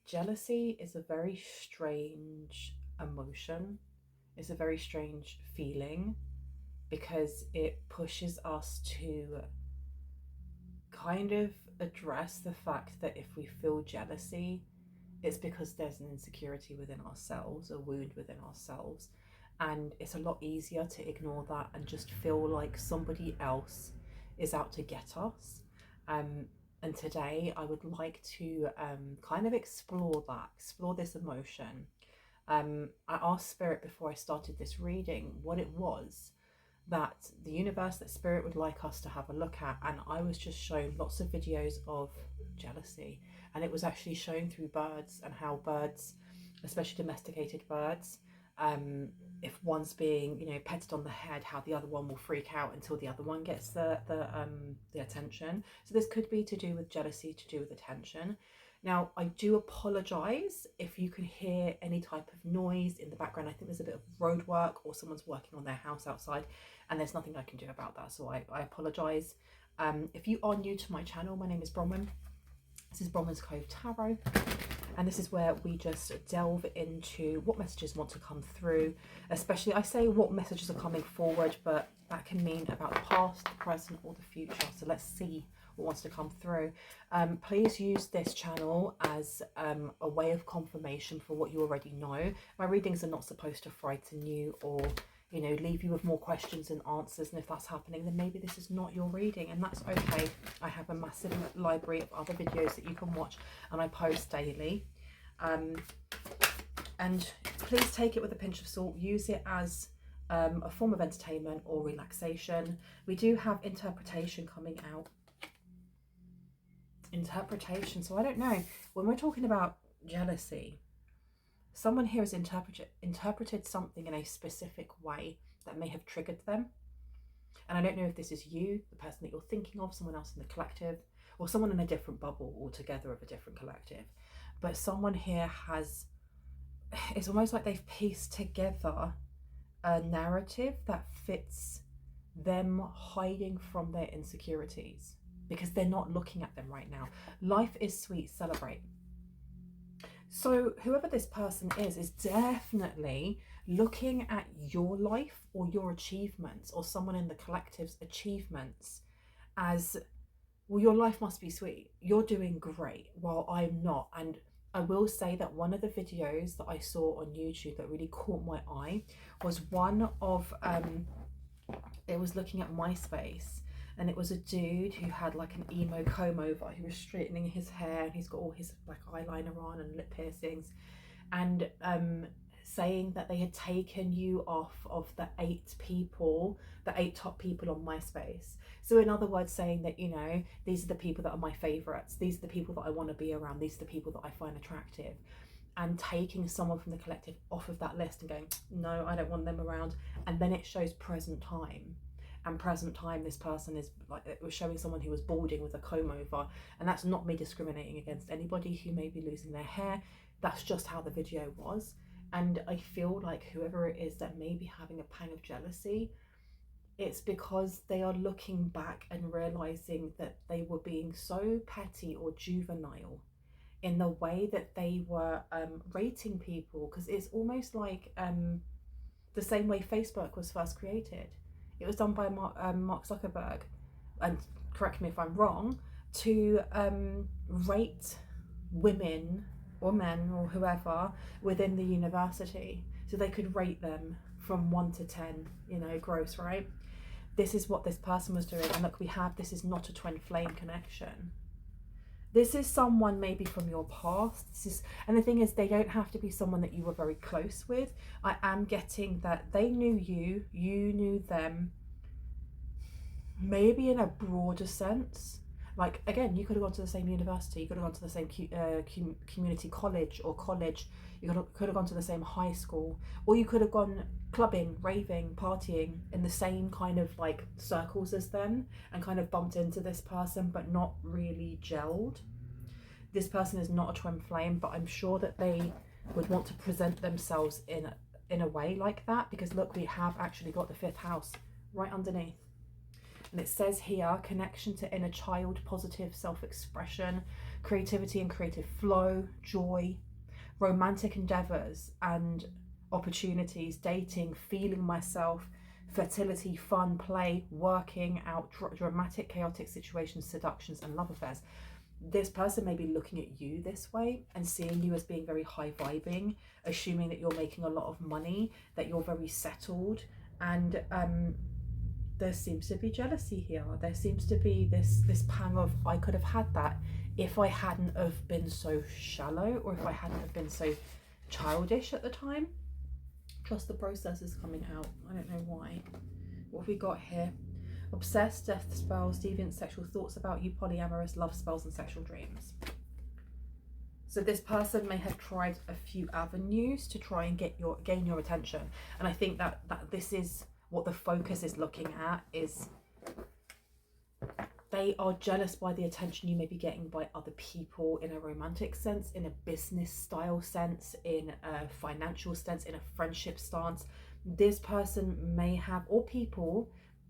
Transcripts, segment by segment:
Jealousy is a very strange emotion. It's a very strange feeling because it pushes us to kind of address the fact that if we feel jealousy, it's because there's an insecurity within ourselves, a wound within ourselves. And it's a lot easier to ignore that and just feel like somebody else is out to get us. And today I would like to kind of explore this emotion. I asked Spirit before I started this reading what it was that the universe, that Spirit would like us to have a look at, and I was just shown lots of videos of jealousy, and it was actually shown through birds and how birds, especially domesticated birds, if one's being, you know, petted on the head, how the other one will freak out until the other one gets the attention. So this could be to do with jealousy, to do with attention. Now, I do apologise if you can hear any type of noise in the background. I think there's a bit of road work or someone's working on their house outside, and there's nothing I can do about that, so I apologise. If you are new to my channel, my name is Bronwen. This is Bronwen's Cove Tarot, and this is where we just delve into what messages want to come through. Especially, I say what messages are coming forward, but that can mean about the past, the present, or the future. So let's see what wants to come through. Please use this channel as a way of confirmation for what you already know. My readings are not supposed to frighten you or, you know, leave you with more questions than answers, and if that's happening, then maybe this is not your reading, and that's okay. I have a massive library of other videos that you can watch, and I post daily. And please take it with a pinch of salt. Use it as a form of entertainment or relaxation. We do have interpretation coming out. Interpretation. So I don't know, when we're talking about jealousy, someone here has interpreted something in a specific way that may have triggered them. And I don't know if this is you, the person that you're thinking of, someone else in the collective, or someone in a different bubble altogether of a different collective. But someone here has, it's almost like they've pieced together a narrative that fits them hiding from their insecurities, because they're not looking at them right now. Life is sweet, celebrate. So whoever this person is definitely looking at your life or your achievements, or someone in the collective's achievements, as, well, your life must be sweet, you're doing great while I'm not. And I will say that one of the videos that I saw on YouTube that really caught my eye was one of, it was looking at MySpace, and it was a dude who had like an emo comb over, who was straightening his hair, and he's got all his like eyeliner on and lip piercings, and saying that they had taken you off of the 8 top people on MySpace. So in other words, saying that, you know, these are the people that are my favorites, these are the people that I want to be around, these are the people that I find attractive, and taking someone from the collective off of that list and going, no, I don't want them around. And then it shows present time. And present time, this person is like, it was showing someone who was balding with a comb over, and that's not me discriminating against anybody who may be losing their hair. That's just how the video was. And I feel like whoever it is that may be having a pang of jealousy, it's because they are looking back and realizing that they were being so petty or juvenile in the way that they were rating people, because it's almost like the same way Facebook was first created. It was done by Mark Zuckerberg, and correct me if I'm wrong, to rate women or men or whoever within the university, so they could rate them from 1 to 10, you know, gross, right? This is what this person was doing. And look, we have, this is not a twin flame connection. This is someone maybe from your past. This is, and the thing is, they don't have to be someone that you were very close with. I am getting that they knew you, you knew them, maybe in a broader sense. Like, again, you could have gone to the same university, you could have gone to the same community college or college, you could have gone to the same high school, or you could have gone clubbing, raving, partying in the same kind of like circles as them, and kind of bumped into this person but not really gelled. This person is not a twin flame, but I'm sure that they would want to present themselves in a way like that, because look, we have actually got the 5th house right underneath. And it says here, connection to inner child, positive self-expression, creativity and creative flow, joy, romantic endeavors and opportunities, dating, feeling myself, fertility, fun, play, working out, dramatic, chaotic situations, seductions, and love affairs. This person may be looking at you this way and seeing you as being very high vibing, assuming that you're making a lot of money, that you're very settled, and there seems to be jealousy here. There seems to be this pang of, I could have had that if I hadn't have been so shallow, or if I hadn't have been so childish at the time. Trust the process is coming out. I don't know why. What have we got here? Obsessed, death spells, deviant sexual thoughts about you, polyamorous, love spells, and sexual dreams. So this person may have tried a few avenues to try and gain your attention. And I think that this is what the focus is looking at, is they are jealous by the attention you may be getting by other people, in a romantic sense, in a business style sense, in a financial sense, in a friendship stance. This person may have, or people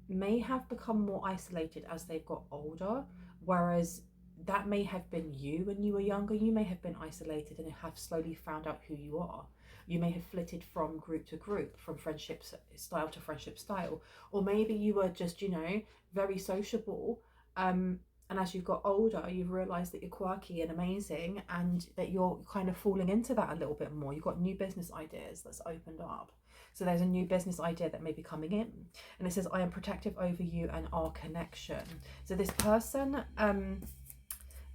may have, become more isolated as they've got older, whereas that may have been you when you were younger. You may have been isolated and have slowly found out who you are. You may have flitted from group to group, from friendship style to friendship style, or maybe you were just, you know, very sociable, and as you've got older, you've realised that you're quirky and amazing, and that you're kind of falling into that a little bit more. You've got new business ideas that's opened up. So there's a new business idea that may be coming in, and it says, I am protective over you and our connection. So this person,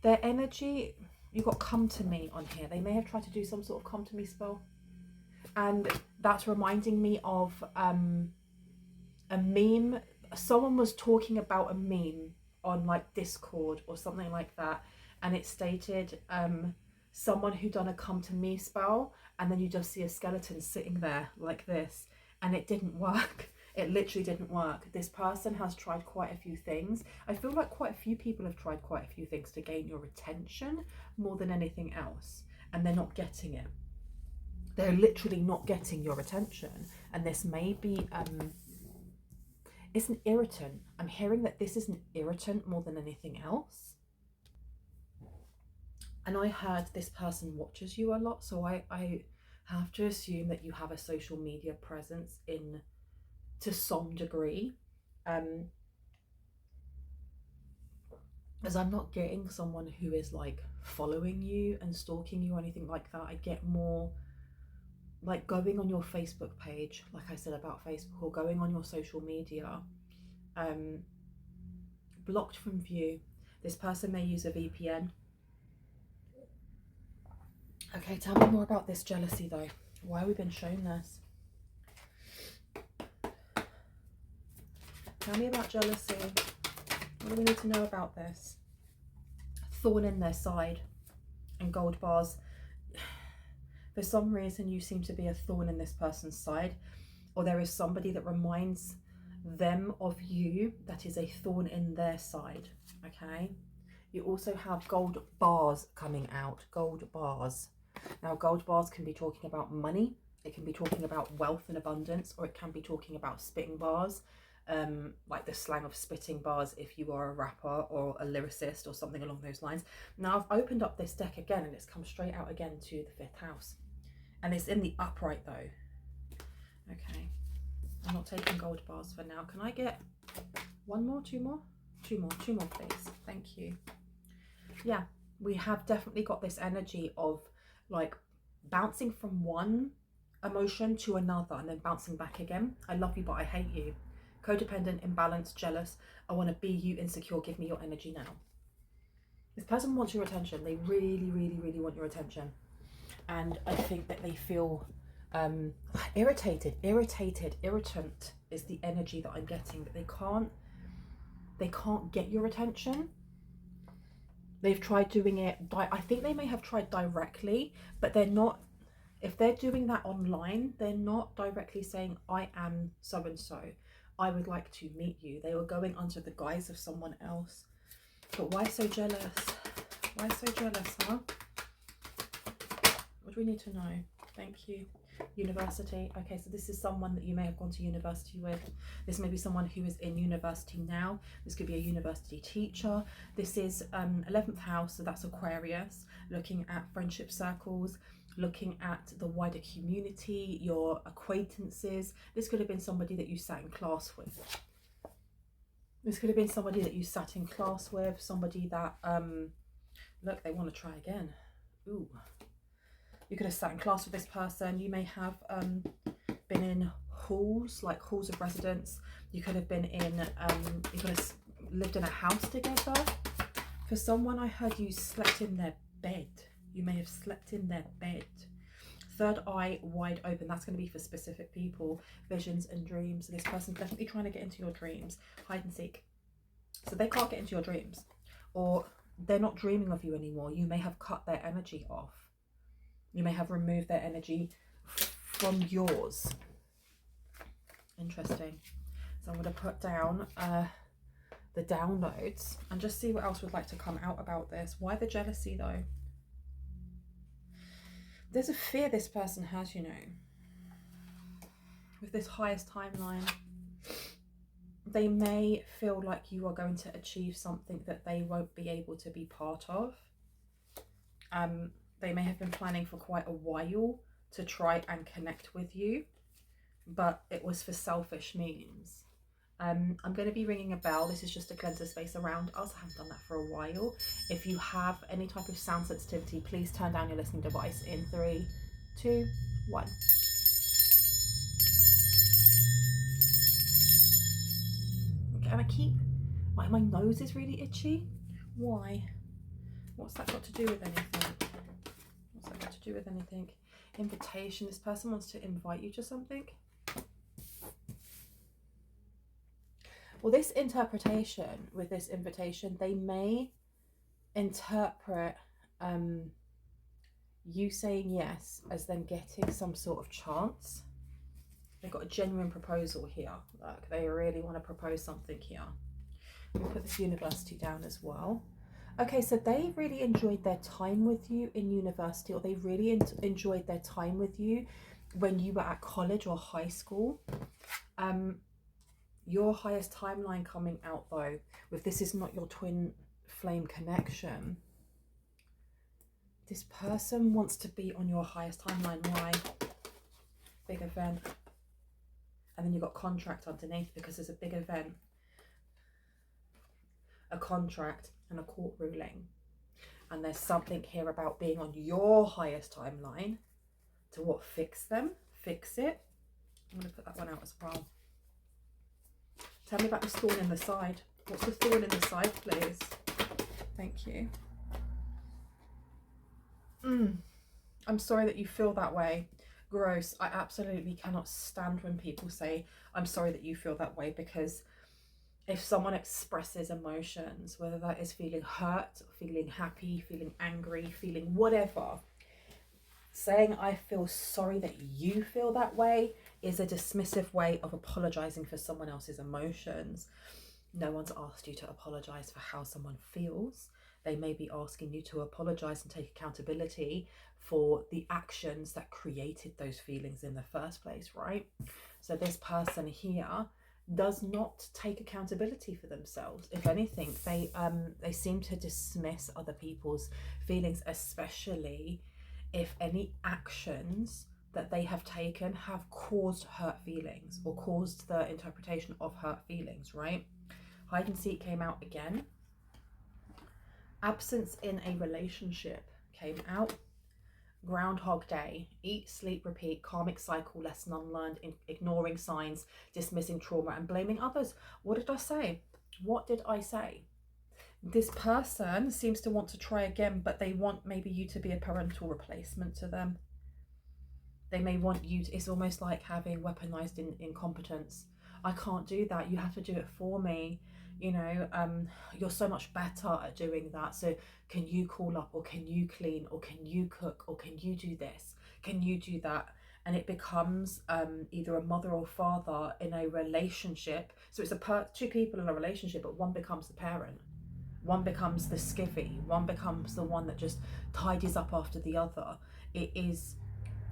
their energy, you've got come to me on here. They may have tried to do some sort of come to me spell, and that's reminding me of a meme. Someone was talking about a meme on like Discord or something like that, and it stated someone who done a come to me spell, and then you just see a skeleton sitting there like this, and it didn't work. It literally didn't work. This person has tried quite a few things. I feel like quite a few people have tried quite a few things to gain your attention more than anything else, and they're not getting it. They're literally not getting your attention, and this may be it's an irritant. I'm hearing that this is an irritant more than anything else. And I heard this person watches you a lot, so I have to assume that you have a social media presence to some degree. As I'm not getting someone who is like following you and stalking you or anything like that. I get more like going on your Facebook page, like I said about Facebook, or going on your social media, blocked from view. This person may use a VPN. Okay, tell me more about this jealousy though. Why have we been shown this? Tell me about jealousy. What do we need to know about this? Thorn in their side and gold bars. For some reason, you seem to be a thorn in this person's side, or there is somebody that reminds them of you that is a thorn in their side, okay? You also have gold bars coming out, gold bars. Now, gold bars can be talking about money, it can be talking about wealth and abundance, or it can be talking about spitting bars, like the slang of spitting bars if you are a rapper or a lyricist or something along those lines. Now, I've opened up this deck again, and it's come straight out again to the 5th house. And it's in the upright though. Okay, I'm not taking gold bars for now. Can I get one more, two more, please? Thank you. Yeah, we have definitely got this energy of like bouncing from one emotion to another and then bouncing back again. I love you, but I hate you. Codependent, imbalanced, jealous. I want to be you, insecure. Give me your energy now. This person wants your attention. They really, really, really want your attention. And I think that they feel irritated, irritant is the energy that I'm getting, that they can't get your attention. They've tried doing it, I think they may have tried directly, but they're not, if they're doing that online, they're not directly saying, I am so-and-so, I would like to meet you. They were going under the guise of someone else. But why so jealous? Why so jealous, huh? What do we need to know? Thank you. University. Okay, so this is someone that you may have gone to university with. This may be someone who is in university now. This could be a university teacher. This is 11th house, so that's Aquarius, looking at friendship circles, looking at the wider community, your acquaintances. This could have been somebody that you sat in class with. This could have been somebody that you sat in class with, somebody that, look, they want to try again. Ooh. You could have sat in class with this person. You may have been in halls, like halls of residence. You could have been in, you could have lived in a house together. For someone, I heard you slept in their bed. You may have slept in their bed. Third eye wide open. That's going to be for specific people. Visions and dreams. So this person's definitely trying to get into your dreams. Hide and seek. So they can't get into your dreams. Or they're not dreaming of you anymore. You may have cut their energy off. You may have removed their energy from yours. Interesting. So I'm going to put down the downloads and just see what else would like to come out about this. Why the jealousy though? There's a fear this person has, you know, with this highest timeline. They may feel like you are going to achieve something that they won't be able to be part of. They may have been planning for quite a while to try and connect with you, but it was for selfish means. I'm going to be ringing a bell. This is just to cleanse the space around us. I haven't done that for a while. If you have any type of sound sensitivity, please turn down your listening device in 3, 2, 1. Okay, and I keep, my nose is really itchy. Why? What's that got to do with anything? What's that got to do with anything? Invitation. This person wants to invite you to something. Well, this interpretation with this invitation, they may interpret you saying yes as then getting some sort of chance. They've got a genuine proposal here. Like they really want to propose something here. We'll put this university down as well. Okay, so they really enjoyed their time with you in university, or they really enjoyed their time with you when you were at college or high school. Your highest timeline coming out though, with this is not your twin flame connection. This person wants to be on your highest timeline. Why? Big event. And then you've got contract underneath because there's a big event, a contract and a court ruling. And there's something here about being on your highest timeline to what? Fix them, fix it. I'm going to put that one out as well. Tell me about this thorn in the side. What's the thorn in the side, please? Thank you. I'm sorry that you feel that way. Gross. I absolutely cannot stand when people say, I'm sorry that you feel that way, because if someone expresses emotions, whether that is feeling hurt, feeling happy, feeling angry, feeling whatever, saying I feel sorry that you feel that way is a dismissive way of apologizing for someone else's emotions. No one's asked you to apologize for how someone feels. They may be asking you to apologize and take accountability for the actions that created those feelings in the first place, right? So this person here does not take accountability for themselves. If anything, they seem to dismiss other people's feelings, especially if any actions that they have taken have caused hurt feelings or caused the interpretation of hurt feelings, right? Hide and seek came out again. Absence in a relationship came out. Groundhog Day, eat, sleep, repeat, karmic cycle, lesson unlearned, ignoring signs, dismissing trauma and blaming others. What did I say? What did I say? This person seems to want to try again, but they want maybe you to be a parental replacement to them. They may want you to, it's almost like having weaponized incompetence. I can't do that. You have to do it for me. You know, you're so much better at doing that. So can you call up, or can you clean, or can you cook, or can you do this? Can you do that? And it becomes either a mother or father in a relationship. So it's two people in a relationship, but one becomes the parent. One becomes the skivvy. One becomes the one that just tidies up after the other. It is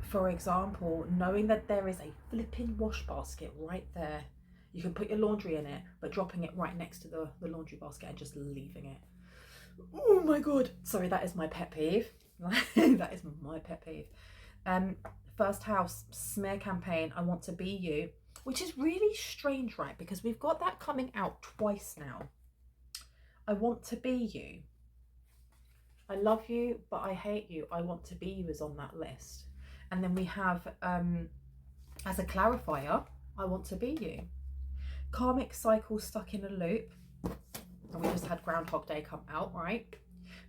for example, knowing that there is a flipping wash basket right there. You can put your laundry in it, but dropping it right next to the laundry basket and just leaving it. Oh my God. Sorry, that is my pet peeve. That is my pet peeve. First house, smear campaign, I want to be you, which is really strange, right? Because we've got that coming out twice now. I want to be you. I love you, but I hate you. I want to be you is on that list. And then we have, as a clarifier, I want to be you. Karmic cycle stuck in a loop. And we just had Groundhog Day come out, right?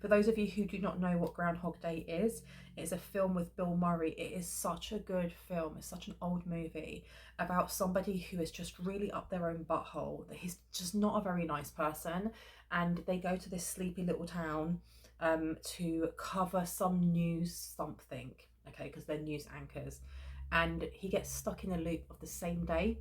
For those of you who do not know what Groundhog Day is, it's a film with Bill Murray. It is such a good film. It's such an old movie about somebody who is just really up their own butthole. That he's just not a very nice person. And they go to this sleepy little town to cover some news something, okay, because they're news anchors. And he gets stuck in a loop of the same day.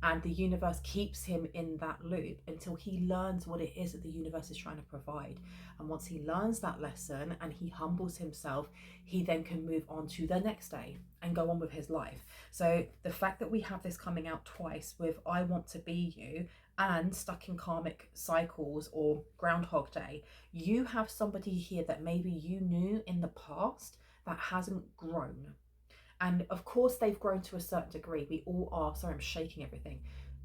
And the universe keeps him in that loop until he learns what it is that the universe is trying to provide. And once he learns that lesson and he humbles himself, he then can move on to the next day and go on with his life. So the fact that we have this coming out twice with I Want to Be You and stuck in karmic cycles or Groundhog Day, you have somebody here that maybe you knew in the past that hasn't grown. And of course, they've grown to a certain degree. We all are. Sorry, I'm shaking everything.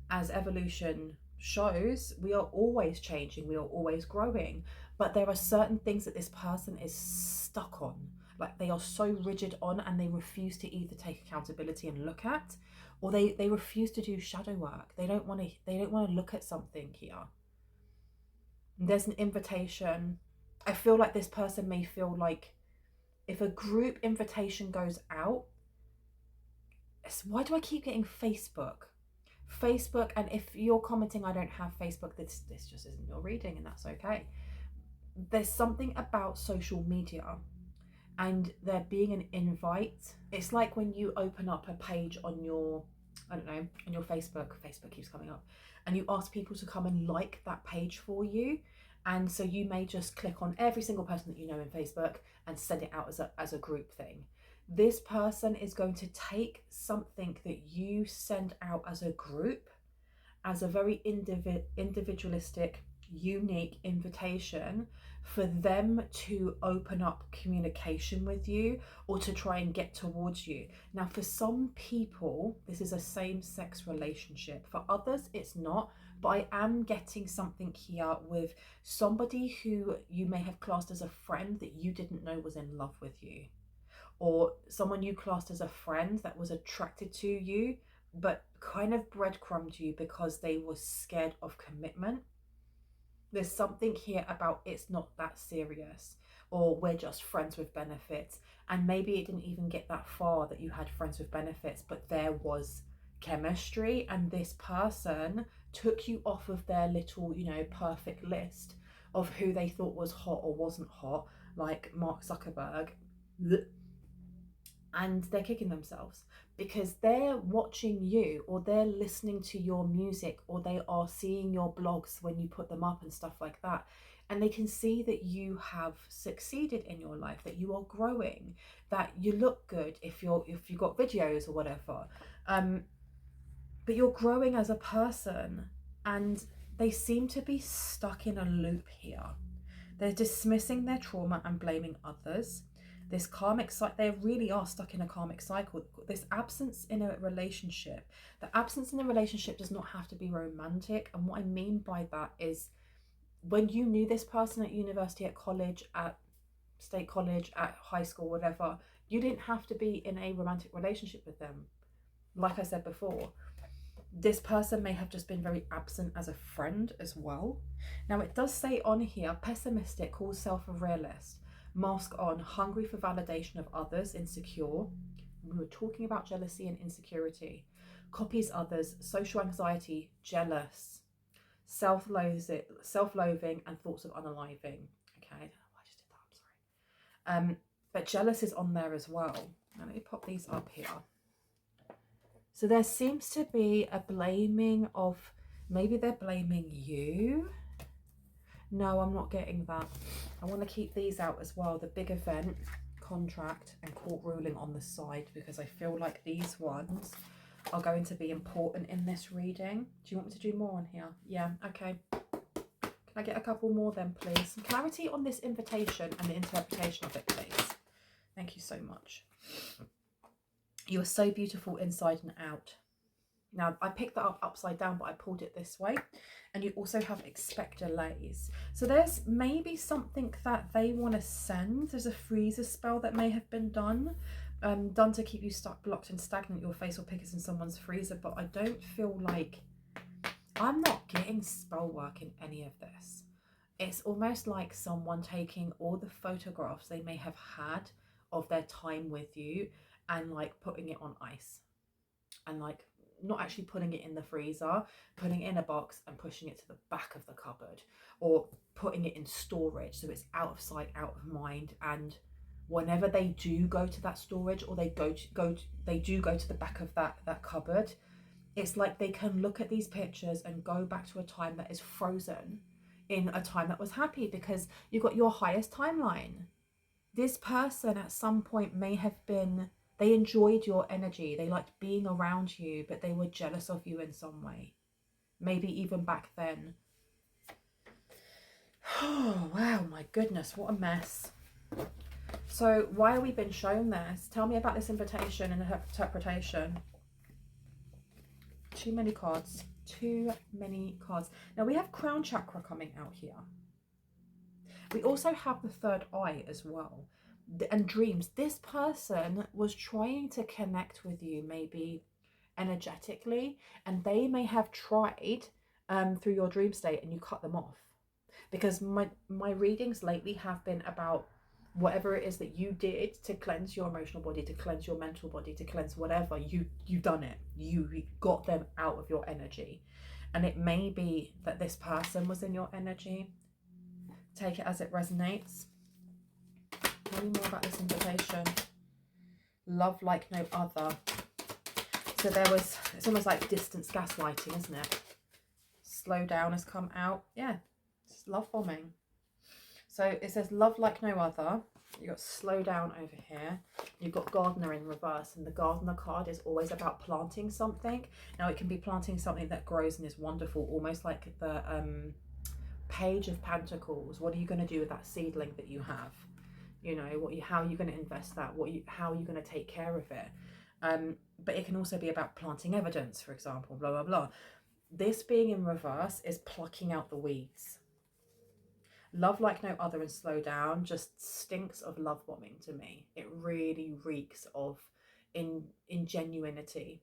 As evolution shows, we are always changing. We are always growing. But there are certain things that this person is stuck on. Like they are so rigid on, and they refuse to either take accountability and look at, or they refuse to do shadow work. They don't want to look at something here. There's an invitation. I feel like this person may feel like if a group invitation goes out, why do I keep getting Facebook? And if you're commenting I don't have Facebook, this just isn't your reading, and that's okay. There's something about social media and there being an invite. It's like when you open up a page on your, I don't know, on your Facebook keeps coming up, and you ask people to come and like that page for you. And so you may just click on every single person that you know in Facebook and send it out as a group thing. This person is going to take something that you send out as a group as a very individualistic, unique invitation for them to open up communication with you or to try and get towards you. Now, for some people, this is a same-sex relationship. For others, it's not. But I am getting something here with somebody who you may have classed as a friend that you didn't know was in love with you. Or someone you classed as a friend that was attracted to you, but kind of breadcrumbed you because they were scared of commitment. There's something here about it's not that serious, or we're just friends with benefits. And maybe it didn't even get that far that you had friends with benefits, but there was chemistry, and this person took you off of their little, perfect list of who they thought was hot or wasn't hot, like Mark Zuckerberg. And they're kicking themselves because they're watching you, or they're listening to your music, or they are seeing your blogs when you put them up and stuff like that. And they can see that you have succeeded in your life, that you are growing, that you look good if you've got videos or whatever. But you're growing as a person, and they seem to be stuck in a loop here. They're dismissing their trauma and blaming others. This karmic cycle, they really are stuck in a karmic cycle. This absence in a relationship. The absence in a relationship does not have to be romantic. And what I mean by that is when you knew this person at university, at college, at state college, at high school, whatever, you didn't have to be in a romantic relationship with them. Like I said before, this person may have just been very absent as a friend as well. Now it does say on here, pessimistic, calls self a realist. Mask on, hungry for validation of others, insecure. We were talking about jealousy and insecurity. Copies others, social anxiety, jealous, self-loathing, and thoughts of unaliving. Okay, I don't know why I just did that, I'm sorry. But jealous is on there as well. Now let me pop these up here. So there seems to be a blaming of, maybe they're blaming you. No, I'm not getting that. I want to keep these out as well. The big event, contract and court ruling on the side, because I feel like these ones are going to be important in this reading. Do you want me to do more on here? Yeah, okay. Can I get a couple more then, please? Some clarity on this invitation and the interpretation of it, please. Thank you so much. You are so beautiful inside and out. Now, I picked that up upside down, but I pulled it this way. And you also have expect delays. So there's maybe something that they want to send. There's a freezer spell that may have been done to keep you stuck, blocked and stagnant. Your face or pick is in someone's freezer, but I don't feel like, I'm not getting spell work in any of this. It's almost like someone taking all the photographs they may have had of their time with you and like putting it on ice, and like not actually putting it in the freezer, putting it in a box and pushing it to the back of the cupboard, or putting it in storage so it's out of sight, out of mind. And whenever they do go to that storage, or they do go to the back of that cupboard, it's like they can look at these pictures and go back to a time that is frozen in a time that was happy, because you've got your highest timeline. This person at some point may have been, they enjoyed your energy, they liked being around you, but they were jealous of you in some way. Maybe even back then. Oh, wow, my goodness, what a mess. So why have we been shown this? Tell me about this invitation and interpretation. Too many cards. Too many cards. Now we have crown chakra coming out here. We also have the third eye as well. And dreams. This person was trying to connect with you maybe energetically, and they may have tried through your dream state and you cut them off. Because my readings lately have been about whatever it is that you did to cleanse your emotional body, to cleanse your mental body, to cleanse whatever, you've done it. You got them out of your energy. And it may be that this person was in your energy. Take it as it resonates. Tell me more about this invitation. Love like no other. So it's almost like distance gaslighting, isn't it? Slow down has come out. Yeah, it's love bombing. So it says love like no other. You've got slow down over here. You've got gardener in reverse, and the gardener card is always about planting something. Now it can be planting something that grows and is wonderful, almost like the Page of Pentacles. What are you going to do with that seedling that you have? You know, how are you going to invest that? How are you going to take care of it? But it can also be about planting evidence, for example, blah, blah, blah. This being in reverse is plucking out the weeds. Love like no other and slow down just stinks of love bombing to me. It really reeks of ingenuinity,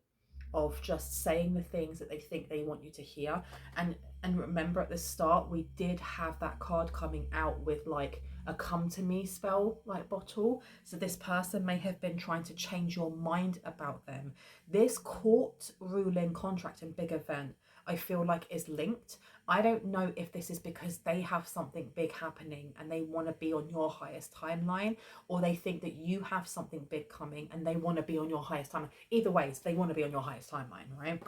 of just saying the things that they think they want you to hear. And remember, at the start we did have that card coming out with like a come to me spell like bottle. So this person may have been trying to change your mind about them. This court ruling, contract and big event, I feel like is linked. I don't know if this is because they have something big happening and they want to be on your highest timeline, or they think that you have something big coming and they want to be on your highest timeline. Either ways, they want to be on your highest timeline, right?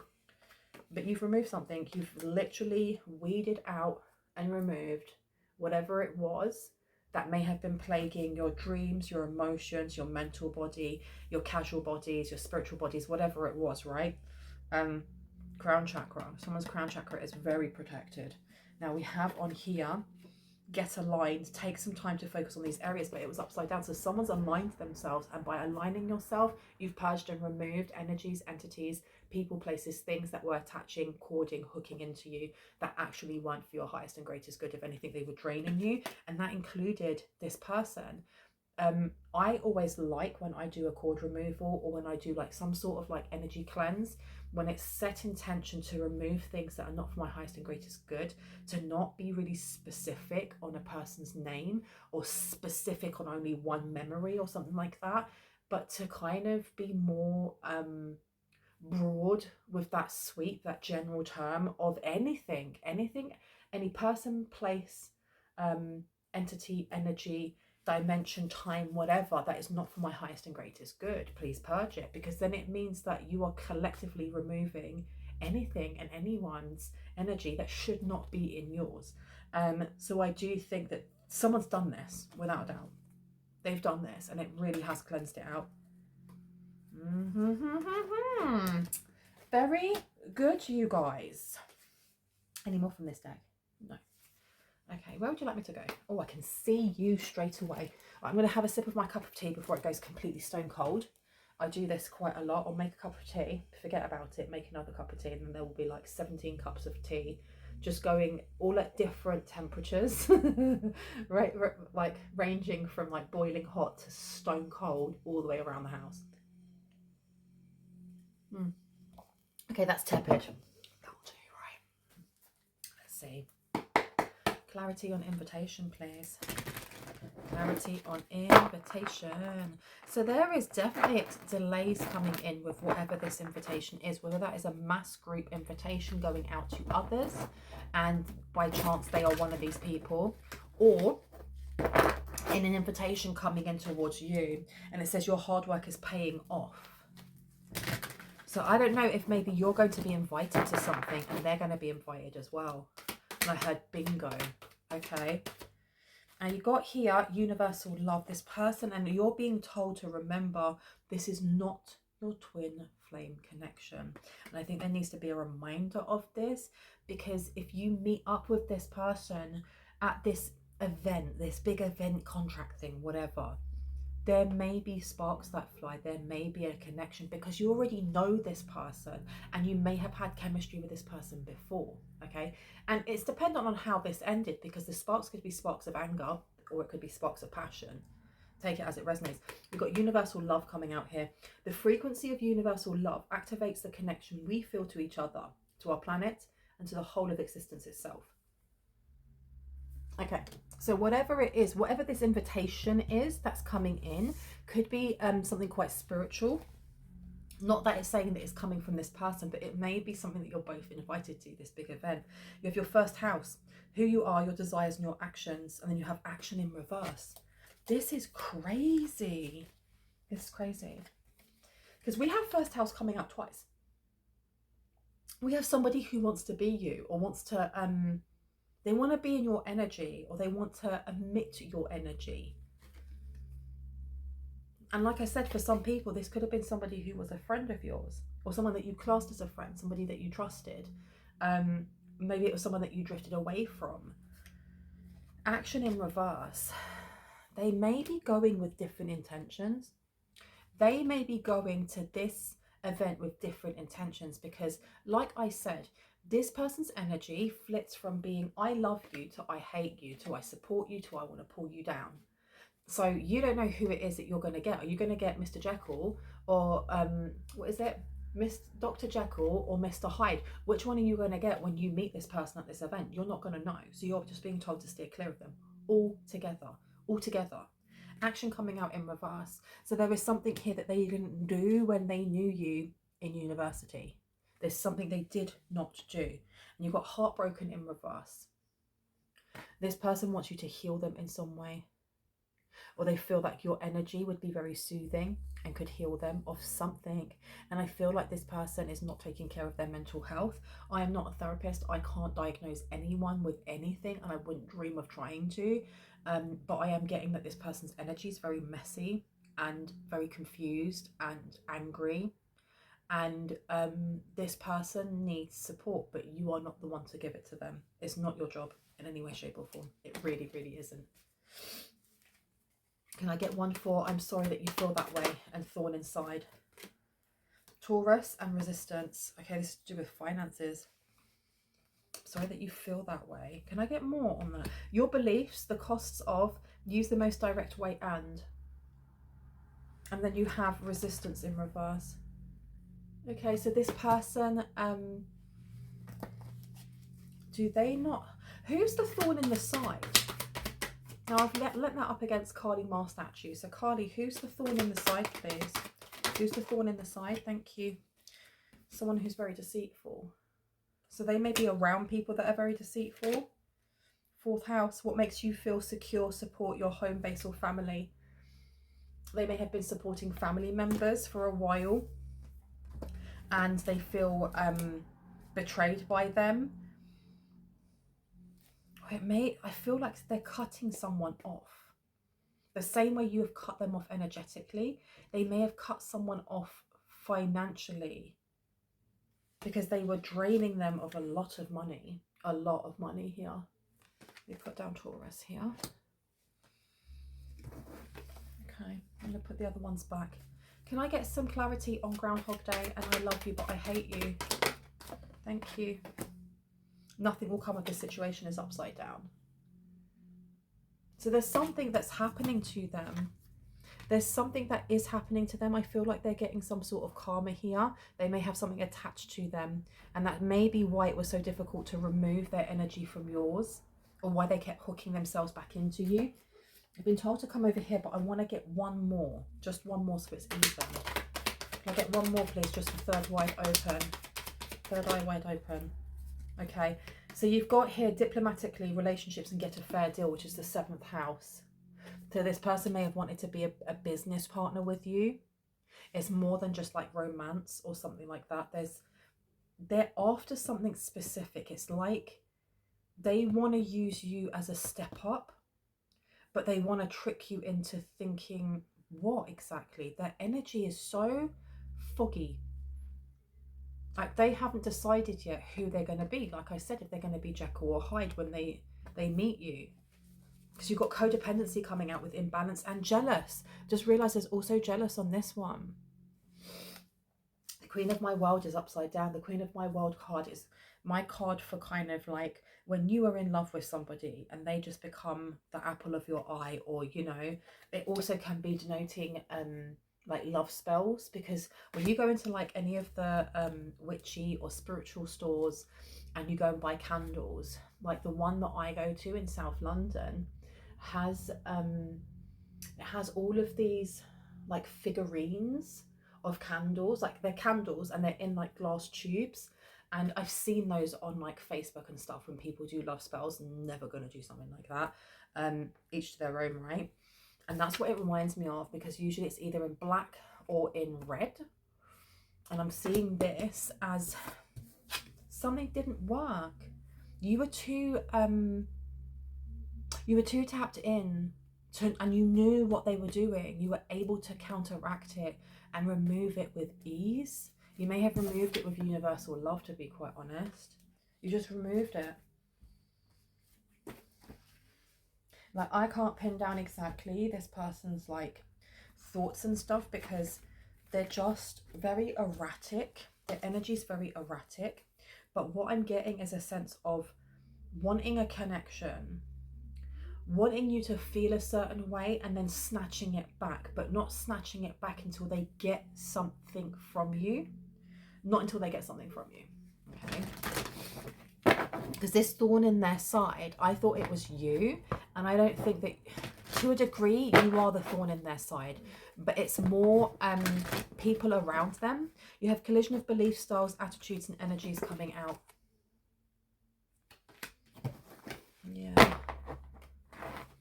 But you've removed something. You've literally weeded out and removed whatever it was that may have been plaguing your dreams, your emotions, your mental body, your casual bodies, your spiritual bodies, whatever it was, right? Crown chakra. Someone's crown chakra is very protected. Now we have on here, get aligned, take some time to focus on these areas, but it was upside down. So someone's aligned themselves, and by aligning yourself, you've purged and removed energies, entities, people, places, things that were attaching, cording, hooking into you that actually weren't for your highest and greatest good. If anything, they were draining you, and that included this person. I always like when I do a cord removal, or when I do like some sort of like energy cleanse, when it's set intention to remove things that are not for my highest and greatest good, to not be really specific on a person's name or specific on only one memory or something like that, but to kind of be more broad with that sweep, that general term of anything, any person, place, entity, energy, dimension, time, whatever, that is not for my highest and greatest good. Please purge it, because then it means that you are collectively removing anything and anyone's energy that should not be in yours. So I do think that someone's done this, without a doubt. They've done this and it really has cleansed it out. Very good, you guys. Any more from this deck? No. Okay, where would you like me to go? Oh, I can see you straight away. I'm going to have a sip of my cup of tea before it goes completely stone cold. I do this quite a lot. I'll make a cup of tea, forget about it, make another cup of tea, and then there will be like 17 cups of tea just going all at different temperatures, right? Like ranging from like boiling hot to stone cold all the way around the house. Okay, that's tepid. That'll do, right? Let's see. Clarity on invitation, please. Clarity on invitation. So there is definitely delays coming in with whatever this invitation is, whether that is a mass group invitation going out to others and by chance they are one of these people, or in an invitation coming in towards you and it says your hard work is paying off. So I don't know if maybe you're going to be invited to something and they're going to be invited as well. And I heard bingo. Okay. And you got here, universal love, this person, and you're being told to remember this is not your twin flame connection. And I think there needs to be a reminder of this, because if you meet up with this person at this event, this big event, contract thing, whatever, there may be sparks that fly, there may be a connection because you already know this person and you may have had chemistry with this person before, okay? And it's dependent on how this ended, because the sparks could be sparks of anger or it could be sparks of passion. Take it as it resonates. We've got universal love coming out here. The frequency of universal love activates the connection we feel to each other, to our planet, and to the whole of existence itself. Okay, so whatever it is, whatever this invitation is that's coming in, could be something quite spiritual. Not that it's saying that it's coming from this person, but it may be something that you're both invited to, this big event. You have your first house, who you are, your desires and your actions, and then you have action in reverse. This is crazy. This is crazy. Because we have first house coming out twice. We have somebody who wants to be you, or wants to... they want to be in your energy, or they want to emit your energy. And like I said, for some people, this could have been somebody who was a friend of yours, or someone that you classed as a friend, somebody that you trusted. Maybe it was someone that you drifted away from. Action in reverse. They may be going with different intentions. They may be going to this event with different intentions, because like I said, this person's energy flits from being I love you to I hate you to I support you to I want to pull you down. So you don't know who it is that you're going to get. Are you going to get Mr. Jekyll, or what is it, Miss Dr. Jekyll or Mr. Hyde? Which one are you going to get when you meet this person at this event? You're not going to know. So you're just being told to steer clear of them all together. Action coming out in reverse. So there is something here that they didn't do when they knew you in university. There's something they did not do. And you've got heartbroken in reverse. This person wants you to heal them in some way. Or they feel like your energy would be very soothing and could heal them of something. And I feel like this person is not taking care of their mental health. I am not a therapist. I can't diagnose anyone with anything, and I wouldn't dream of trying to. But I am getting that this person's energy is very messy and very confused and angry. And this person needs support, but you are not the one to give it to them. It's not your job in any way, shape or form. It really, really isn't. Can I get one for I'm sorry that you feel that way, and thorn inside? Taurus and resistance. Okay, this is to do with finances. Sorry that you feel that way. Can I get more on that? Your beliefs, the costs of, use the most direct way, and then you have resistance in reverse. Okay, so this person, do they not, who's the thorn in the side? Now I've let that up against Kali Ma statue. So Kali, who's the thorn in the side, please? Who's the thorn in the side? Thank you. Someone who's very deceitful. So they may be around people that are very deceitful. Fourth house, what makes you feel secure, support your home base or family. They may have been supporting family members for a while, and they feel betrayed by them. I feel like they're cutting someone off. The same way you have cut them off energetically, they may have cut someone off financially because they were draining them of a lot of money here. We put down Taurus here. Okay, I'm gonna put the other ones back. Can I get some clarity on Groundhog Day and I love you but I hate you? Thank you. Nothing will come of this situation is upside down. So there's something that's happening to them. There's something that is happening to them. I feel like they're getting some sort of karma here. They may have something attached to them. And that may be why it was so difficult to remove their energy from yours, or why they kept hooking themselves back into you. I've been told to come over here, but I want to get one more. Just one more so it's even. Can I get one more, please? Just the third wide open. Third eye wide open. Okay. So you've got here diplomatically, relationships and get a fair deal, which is the 7th house. So this person may have wanted to be a business partner with you. It's more than just like romance or something like that. They're after something specific. It's like they want to use you as a step up, but they want to trick you into thinking, what exactly? Their energy is so foggy. Like they haven't decided yet who they're going to be. Like I said, if they're going to be Jekyll or Hyde when they meet you. Because you've got codependency coming out with imbalance and jealous. Just realize there's also jealous on this one. The Queen of My World is upside down. The Queen of My World card is my card for kind of like when you are in love with somebody and they just become the apple of your eye, or, you know, it also can be denoting like love spells, because when you go into like any of the witchy or spiritual stores and you go and buy candles, like the one that I go to in South London has it has all of these like figurines of candles, like they're candles and they're in like glass tubes, and I've seen those on like Facebook and stuff when people do love spells. Never gonna do something like that. Each to their own, right? And that's what it reminds me of, because usually it's either in black or in red. And I'm seeing this as something didn't work. You were too tapped in to, and you knew what they were doing. You were able to counteract it and remove it with ease. You may have removed it with universal love, to be quite honest. You just removed it. Like, I can't pin down exactly this person's like thoughts and stuff, because they're just very erratic. Their energy is very erratic. But what I'm getting is a sense of wanting a connection, wanting you to feel a certain way and then snatching it back, but not snatching it back until they get something from you. Not until they get something from you. Okay. Because this thorn in their side, I thought it was you, and I don't think that, to a degree, you are the thorn in their side, but it's more people around them. You have collision of belief styles, attitudes and energies coming out. Yeah,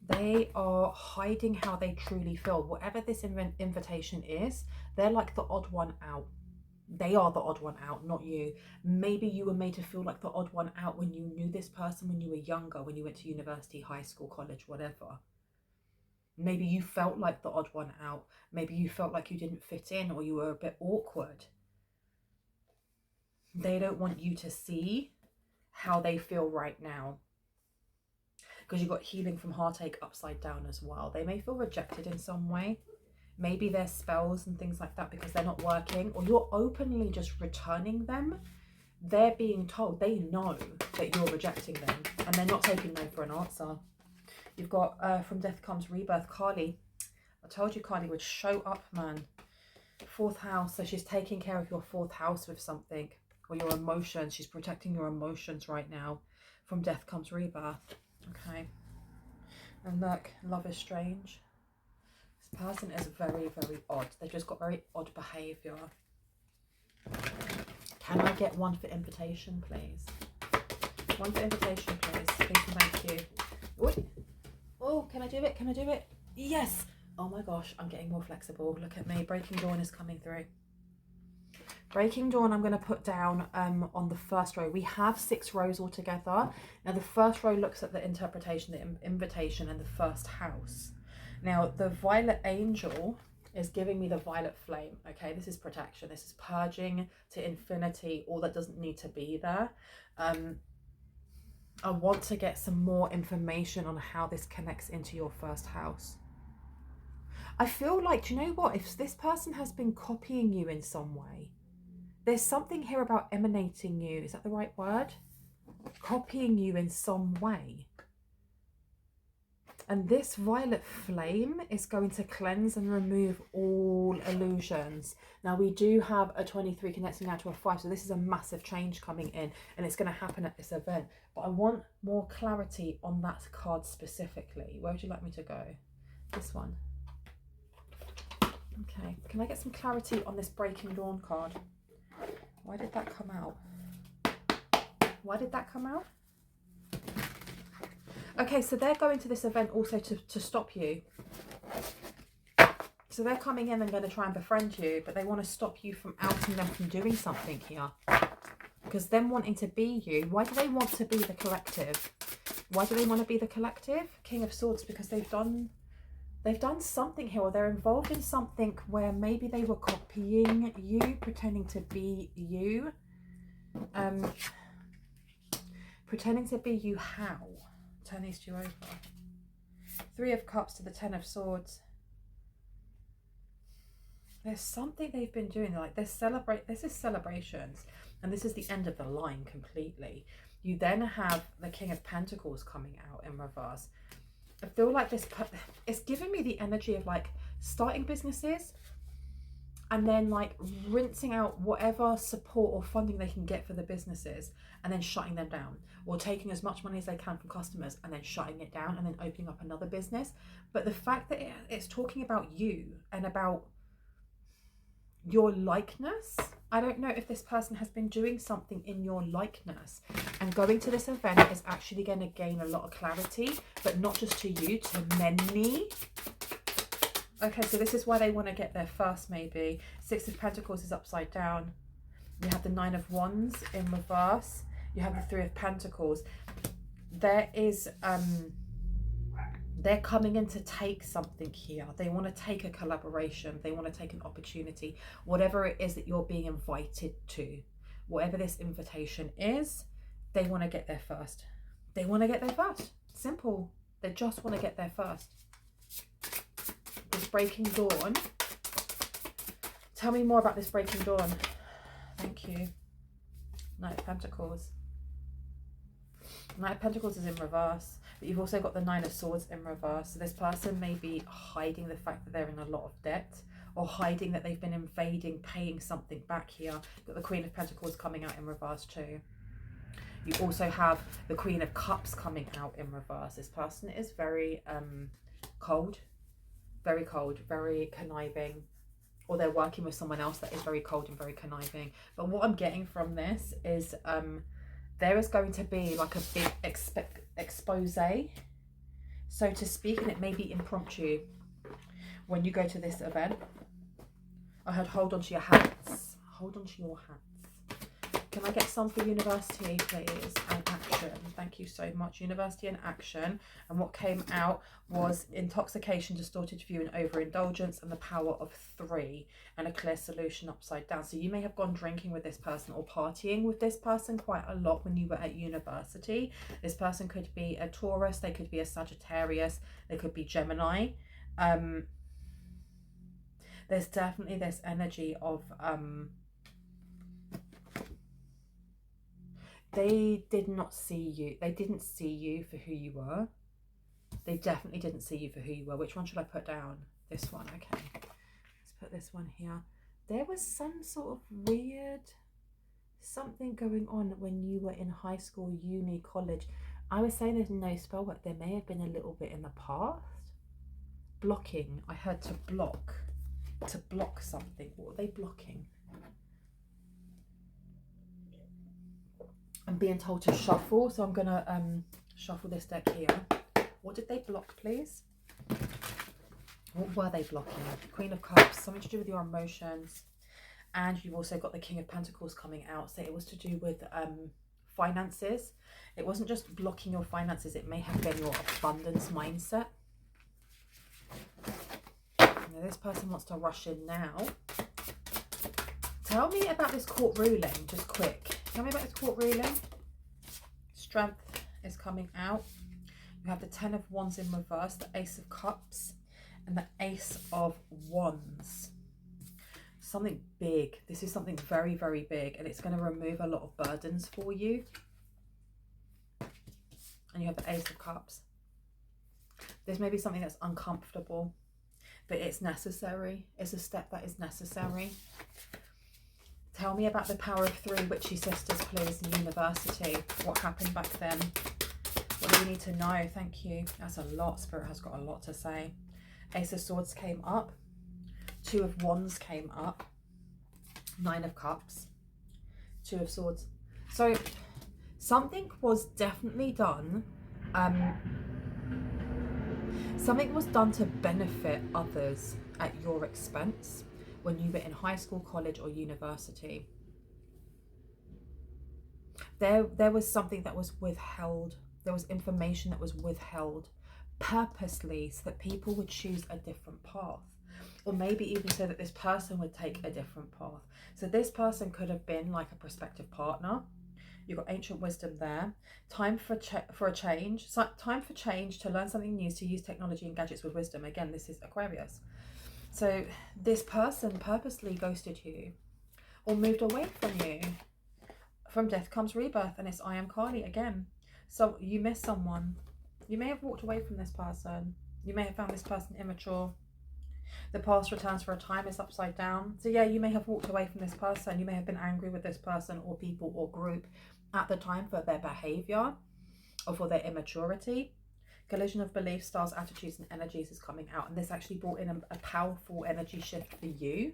they are hiding how they truly feel. Whatever this invitation is, they're like the odd one out. They are the odd one out, not you. Maybe you were made to feel like the odd one out when you knew this person when you were younger, when you went to university, high school, college, whatever. Maybe you felt like the odd one out. Maybe you felt like you didn't fit in, or you were a bit awkward. They don't want you to see how they feel right now, because you've got healing from heartache upside down as well. They may feel rejected in some way. Maybe there's spells and things like that because they're not working, or you're openly just returning them. They're being told, they know that you're rejecting them, and they're not taking no for an answer. You've got from death comes rebirth, Kali. I told you Kali would show up, man. 4th house, so she's taking care of your 4th house with something, or your emotions. She's protecting your emotions right now. From death comes rebirth. Okay. And look, love is strange. This person is very, very odd. They've just got very odd behaviour. Can I get one for invitation, please? One for invitation, please. Thank you, thank you. Ooh. Oh, can I do it? Can I do it? Yes! Oh my gosh, I'm getting more flexible. Look at me. Breaking Dawn is coming through. Breaking Dawn, I'm going to put down on the first row. We have 6 rows altogether. Now, the first row looks at the interpretation, the invitation, and the first house. Now, the violet angel is giving me the violet flame. Okay, this is protection. This is purging to infinity all that doesn't need to be there. I want to get some more information on how this connects into your first house. I feel like, do you know what? If this person has been copying you in some way, there's something here about emanating you. Is that the right word? Copying you in some way. And this violet flame is going to cleanse and remove all illusions. Now, we do have a 23 connecting now to a 5, so this is a massive change coming in, and it's going to happen at this event. But I want more clarity on that card specifically. Where would you like me to go? This one. Okay, can I get some clarity on this Breaking Dawn card? Why did that come out? Why did that come out? Okay, so they're going to this event also to stop you. So they're coming in and going to try and befriend you, but they want to stop you from outing them from doing something here. Because them wanting to be you, why do they want to be the collective? Why do they want to be the collective? King of Swords, because they've done something here, or they're involved in something where maybe they were copying you, pretending to be you. Pretending to be you how? Turn these two over. 3 of Cups to the 10 of Swords. There's something they've been doing. Like this is celebrations, and this is the end of the line completely. You then have the King of Pentacles coming out in reverse. I feel like this, it's giving me the energy of like starting businesses and then like rinsing out whatever support or funding they can get for the businesses and then shutting them down, or taking as much money as they can from customers and then shutting it down and then opening up another business. But the fact that it's talking about you and about your likeness, I don't know if this person has been doing something in your likeness, and going to this event is actually going to gain a lot of clarity, but not just to you, to many. Okay, so this is why they want to get there first, maybe. 6 of Pentacles is upside down. You have the 9 of Wands in reverse. You have the 3 of Pentacles. There is, they're coming in to take something here. They want to take a collaboration. They want to take an opportunity. Whatever it is that you're being invited to, whatever this invitation is, they want to get there first. They want to get there first. Simple. They just want to get there first. This Breaking Dawn. Tell me more about this Breaking Dawn. Thank you. Knight of Pentacles. Knight of Pentacles is in reverse, but you've also got the 9 of Swords in reverse. So this person may be hiding the fact that they're in a lot of debt, or hiding that they've been invading, paying something back here. You've got the Queen of Pentacles coming out in reverse too. You also have the Queen of Cups coming out in reverse. This person is very cold, very conniving, or they're working with someone else that is very cold and very conniving. But what I'm getting from this is there is going to be like a big expose, so to speak, and it may be impromptu when you go to this event. I heard hold on to your hats. Hold on to your hats. Can I get some for University, please? And Action. Thank you so much. University and Action. And what came out was intoxication, distorted view, and overindulgence, and the power of 3, and a clear solution upside down. So you may have gone drinking with this person or partying with this person quite a lot when you were at university. This person could be a Taurus. They could be a Sagittarius. They could be Gemini. There's definitely this energy of they did not see you. They didn't see you for who you were. They definitely didn't see you for who you were. Which one should I put down? This one. Okay. Let's put this one here. There was some sort of weird something going on when you were in high school, uni, college. I was saying there's no spell work. There may have been a little bit in the past. Blocking. I heard to block. To block something. What are they blocking? I'm being told to shuffle, so I'm gonna shuffle this deck here. What did they block, please? What were they blocking? Queen of Cups, something to do with your emotions. And you've also got the King of Pentacles coming out. So it was to do with finances. It wasn't just blocking your finances. It may have been your abundance mindset. Now, this person wants to rush in now. Tell me about this court ruling, just quick. Tell me about this court ruling. Strength is coming out. You have the 10 of Wands in reverse, the Ace of Cups, and the Ace of Wands. Something big. This is something very, very big, and it's going to remove a lot of burdens for you. And you have the Ace of Cups. This may be something that's uncomfortable, but it's necessary. It's a step that is necessary. Tell me about the Power of 3 Witchy Sisters, please, in university. What happened back then? What do we need to know? Thank you. That's a lot. Spirit has got a lot to say. Ace of Swords came up. 2 of Wands came up. 9 of Cups. 2 of Swords. So something was definitely done. Something was done to benefit others at your expense when you were in high school, college, or university. There was something that was withheld. There was information that was withheld purposely so that people would choose a different path. Or maybe even so that this person would take a different path. So this person could have been like a prospective partner. You've got ancient wisdom there. Time for a change. So, time for change, to learn something new, to use technology and gadgets with wisdom. Again, this is Aquarius. So this person purposely ghosted you or moved away from you. From death comes rebirth, and it's I am Kali again. So you miss someone. You may have walked away from this person. You may have found this person immature. The past returns for a time is upside down. So yeah, you may have walked away from this person. You may have been angry with this person or people or group at the time for their behavior or for their immaturity. Collision of beliefs, styles, attitudes, and energies is coming out. And this actually brought in a powerful energy shift for you,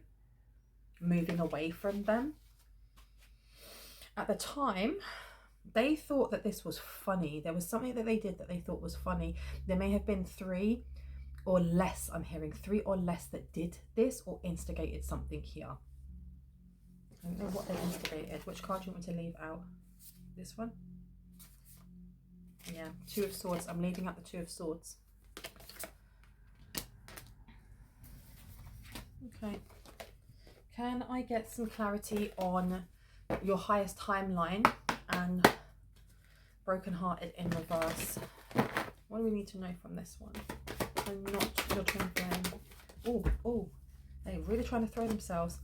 moving away from them. At the time, they thought that this was funny. There was something that they did that they thought was funny. There may have been 3 or less, I'm hearing 3 or less, that did this or instigated something here. I don't know what they instigated. Which card do you want me to leave out? This one? Yeah, 2 of Swords. I'm leaving out the 2 of Swords. Okay. Can I get some clarity on your highest timeline and brokenhearted in reverse? What do we need to know from this one? I'm not your twin flame. Oh, they're really trying to throw themselves.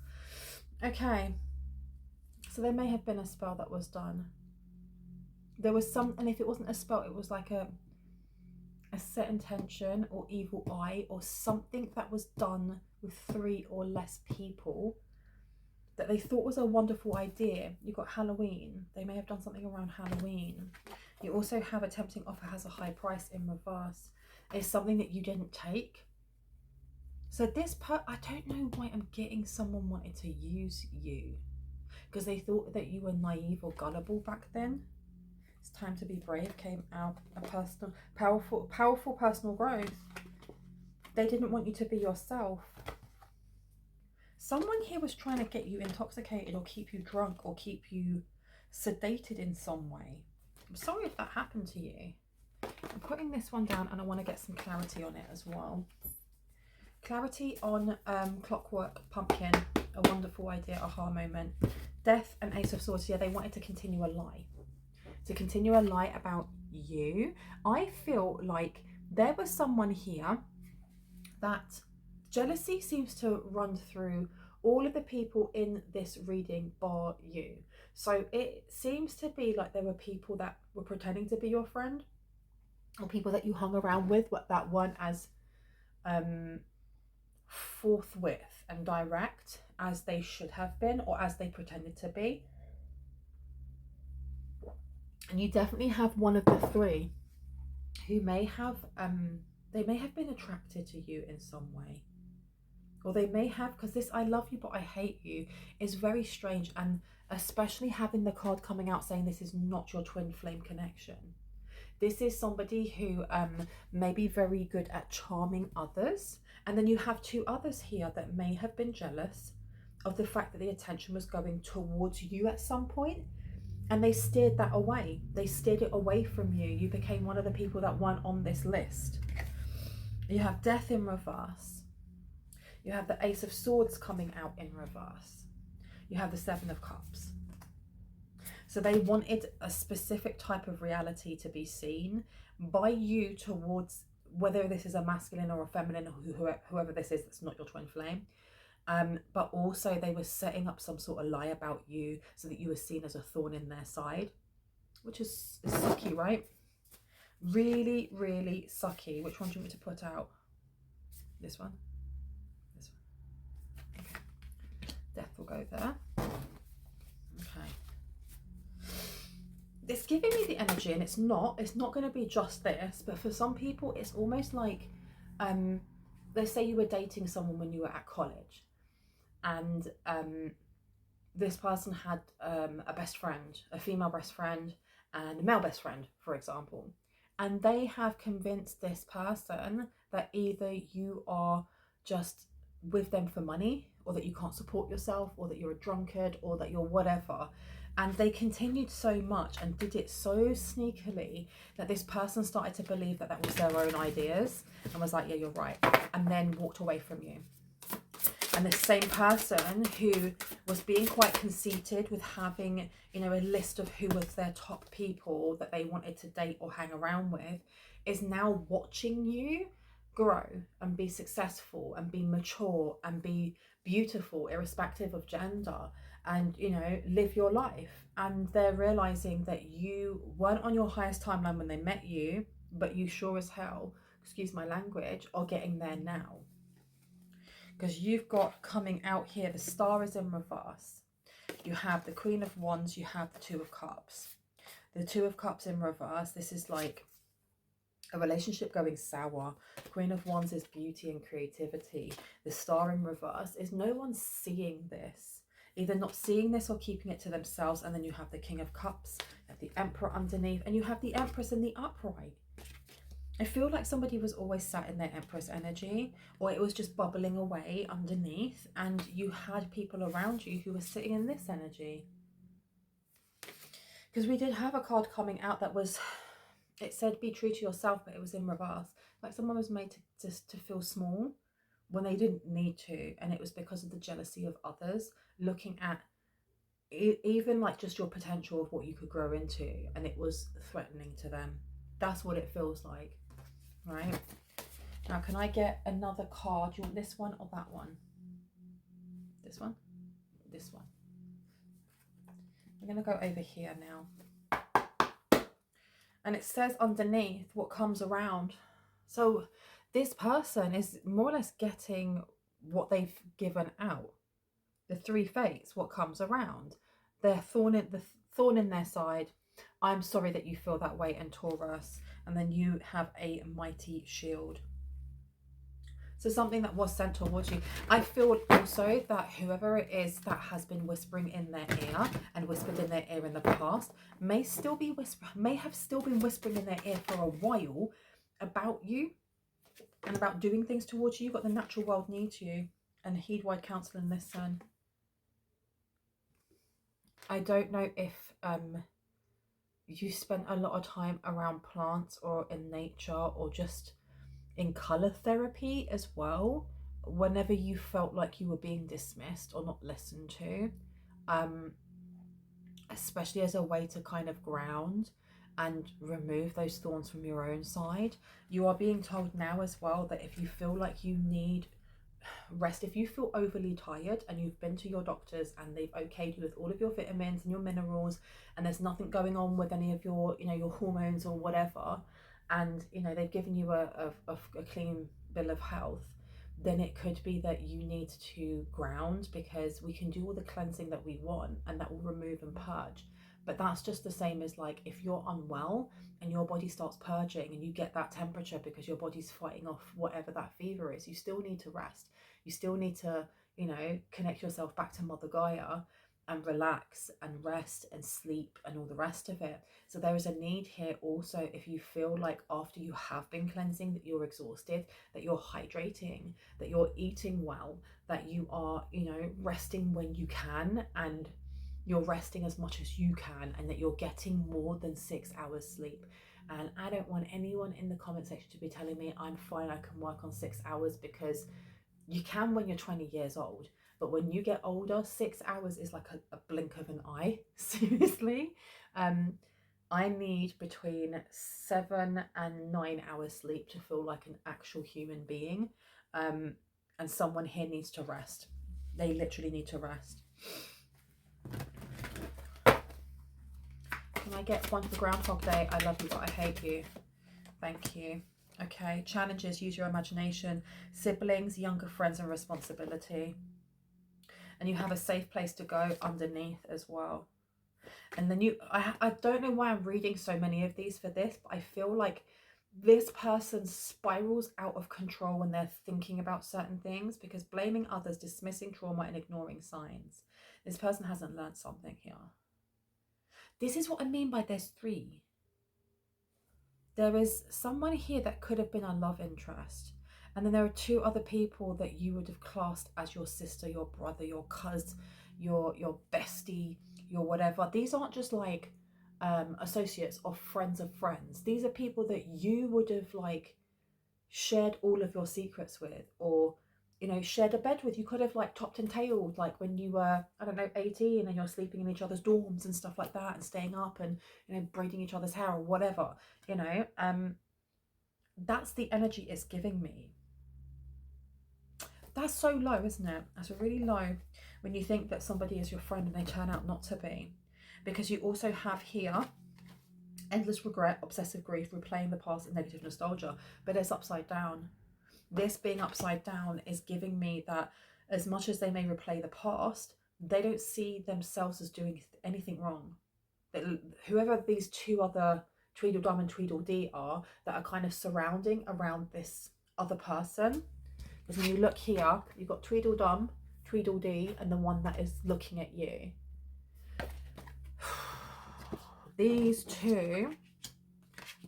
Okay. So there may have been a spell that was done. There was some, and if it wasn't a spell, it was like a set intention or evil eye or something that was done with 3 or less people that they thought was a wonderful idea. You've got Halloween. They may have done something around Halloween. You also have a tempting offer has a high price in reverse. It's something that you didn't take. So this I don't know why I'm getting someone wanted to use you, because they thought that you were naive or gullible back then. It's time to be brave came out. A personal, powerful personal growth. They didn't want you to be yourself. Someone here was trying to get you intoxicated or keep you drunk or keep you sedated in some way. I'm sorry if that happened to you. I'm putting this one down and I want to get some clarity on it as well. Clarity on Clockwork Pumpkin. A wonderful idea, aha moment. Death and Ace of Swords. Yeah, they wanted to continue a lie. To continue a lie about you. I feel like there was someone here that jealousy seems to run through all of the people in this reading bar you. So it seems to be like there were people that were pretending to be your friend or people that you hung around with but that weren't as forthwith and direct as they should have been or as they pretended to be. And you definitely have one of the 3 who may have they may have been attracted to you in some way. Or they may have, because this I love you but I hate you is very strange, and especially having the card coming out saying this is not your twin flame connection. This is somebody who may be very good at charming others, and then you have 2 others here that may have been jealous of the fact that the attention was going towards you at some point, and they steered that away. They steered it away from you. You became one of the people that weren't on this list. You have death in reverse. You have the Ace of Swords coming out in reverse. You have the Seven of Cups. So they wanted a specific type of reality to be seen by you towards, whether this is a masculine or a feminine, or whoever this is that's not your twin flame. But also they were setting up some sort of lie about you so that you were seen as a thorn in their side, which is sucky, right? Really, really sucky. Which one do you want me to put out? This one? This one. Okay. Death will go there. Okay. It's giving me the energy, and it's not going to be just this, but for some people it's almost like, let's say you were dating someone when you were at college, and this person had a best friend, a female best friend and a male best friend, for example, and they have convinced this person that either you are just with them for money, or that you can't support yourself, or that you're a drunkard, or that you're whatever. And they continued so much and did it so sneakily that this person started to believe that that was their own ideas and was like, yeah, you're right, and then walked away from you. And this same person who was being quite conceited with having, you know, a list of who was their top people that they wanted to date or hang around with, is now watching you grow and be successful and be mature and be beautiful, irrespective of gender, and, you know, live your life. And they're realizing that you weren't on your highest timeline when they met you, but you sure as hell, excuse my language, are getting there now. Because you've got coming out here, the Star is in reverse. You have the Queen of Wands, you have the Two of Cups. The Two of Cups in reverse, this is like a relationship going sour. Queen of Wands is beauty and creativity. The Star in reverse is no one seeing this. Either not seeing this or keeping it to themselves. And then you have the King of Cups, you have the Emperor underneath, and you have the Empress in the upright. I feel like somebody was always sat in their Empress energy, or it was just bubbling away underneath, and you had people around you who were sitting in this energy. Because we did have a card coming out that was, it said be true to yourself, but it was in reverse. Like someone was made to feel small when they didn't need to, and it was because of the jealousy of others, looking at even like just your potential of what you could grow into, and it was threatening to them. That's what it feels like. Right, now can I get another card? Do you want this one or that one? This one? This one. I'm going to go over here now. And it says underneath what comes around. So this person is more or less getting what they've given out. The Three Fates, what comes around. The thorn in their side. I'm sorry that you feel that way, and Taurus. And then you have a Mighty Shield. So something that was sent towards you. I feel also that whoever it is that has been whispering in their ear and whispered in their ear in the past may have still been whispering in their ear for a while about you and about doing things towards you. You've got the natural world needs you, and heed wide counsel and listen. I don't know if you spent a lot of time around plants or in nature or just in colour therapy as well, whenever you felt like you were being dismissed or not listened to, especially as a way to kind of ground and remove those thorns from your own side. You are being told now as well that if you feel like you need rest, if you feel overly tired and you've been to your doctors and they've okayed you with all of your vitamins and your minerals, and there's nothing going on with any of your, you know, your hormones or whatever, and, you know, they've given you a clean bill of health, then it could be that you need to ground, because we can do all the cleansing that we want and that will remove and purge. But that's just the same as like if you're unwell and your body starts purging and you get that temperature because your body's fighting off whatever that fever is, you still need to rest. You still need to, you know, connect yourself back to Mother Gaia and relax and rest and sleep and all the rest of it. So there is a need here also, if you feel like after you have been cleansing that you're exhausted, that you're hydrating, that you're eating well, that you are, you know, resting when you can, and you're resting as much as you can, and that you're getting more than 6 hours sleep. And I don't want anyone in the comment section to be telling me I'm fine, I can work on 6 hours, because You can when you're 20 years old, but when you get older, 6 hours is like a blink of an eye. Seriously. I need between 7 and 9 hours sleep to feel like an actual human being. And someone here needs to rest. They literally need to rest. Can I get one for Groundhog Day? I love you, but I hate you. Thank you. Okay, challenges, use your imagination. Siblings, younger friends, and responsibility. And you have a safe place to go underneath as well. And then I don't know why I'm reading so many of these for this, but I feel like this person spirals out of control when they're thinking about certain things, because blaming others, dismissing trauma, and ignoring signs. This person hasn't learned something here. This is what I mean by there's 3. There is someone here that could have been a love interest. And then there are 2 other people that you would have classed as your sister, your brother, your cousin, your bestie, your whatever. These aren't just like associates or friends of friends. These are people that you would have like shared all of your secrets with, or you know, shared a bed with. You could have like topped and tailed, like when you were, I don't know, 18, and you're sleeping in each other's dorms and stuff like that, and staying up and, you know, braiding each other's hair or whatever, you know. That's the energy it's giving me. That's so low, isn't it? That's really low when you think that somebody is your friend and they turn out not to be. Because you also have here endless regret, obsessive grief, replaying the past, and negative nostalgia, but it's upside down. This being upside down is giving me that as much as they may replay the past, they don't see themselves as doing anything wrong. That whoever these 2 other Tweedledum and Tweedledee are that are kind of surrounding around this other person. Because when you look here, you've got Tweedledum, Tweedledee, and the one that is looking at you. These 2,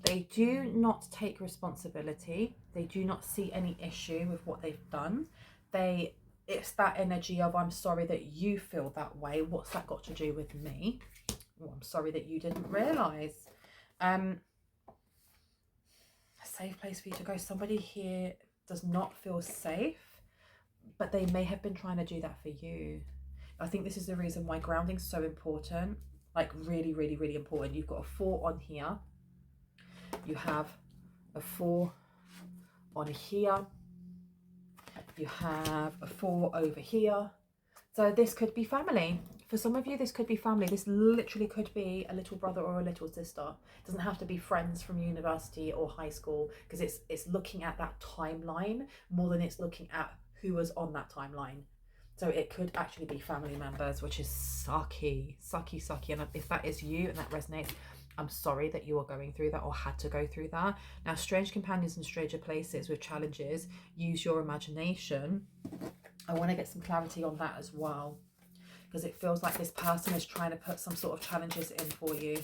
they do not take responsibility. They do not see any issue with what they've done. It's that energy of, I'm sorry that you feel that way. What's that got to do with me? Oh, I'm sorry that you didn't realise. A safe place for you to go. Somebody here does not feel safe, but they may have been trying to do that for you. I think this is the reason why grounding is so important. Like really, really, really important. You've got a 4 on here. You have a 4 on here. You have a 4 over here. So this could be family. For some of you, this could be family. This literally could be a little brother or a little sister. It doesn't have to be friends from university or high school, because it's looking at that timeline more than it's looking at who was on that timeline. So it could actually be family members, which is sucky, sucky, sucky. And if that is you and that resonates, I'm sorry that you are going through that or had to go through that. Now, strange companions in stranger places with challenges, use your imagination. I want to get some clarity on that as well, because it feels like this person is trying to put some sort of challenges in for you.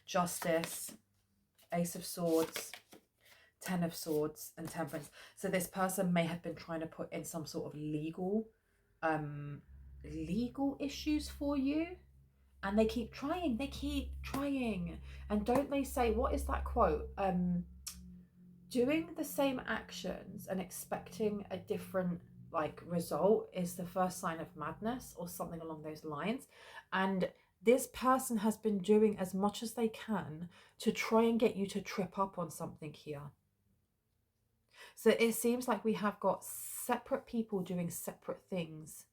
Justice, Ace of Swords, 10 of Swords, and Temperance. So this person may have been trying to put in some sort of legal issues for you. And they keep trying, And don't they say, what is that quote? Doing the same actions and expecting a different like result is the first sign of madness, or something along those lines. And this person has been doing as much as they can to try and get you to trip up on something here. So it seems like we have got separate people doing separate things.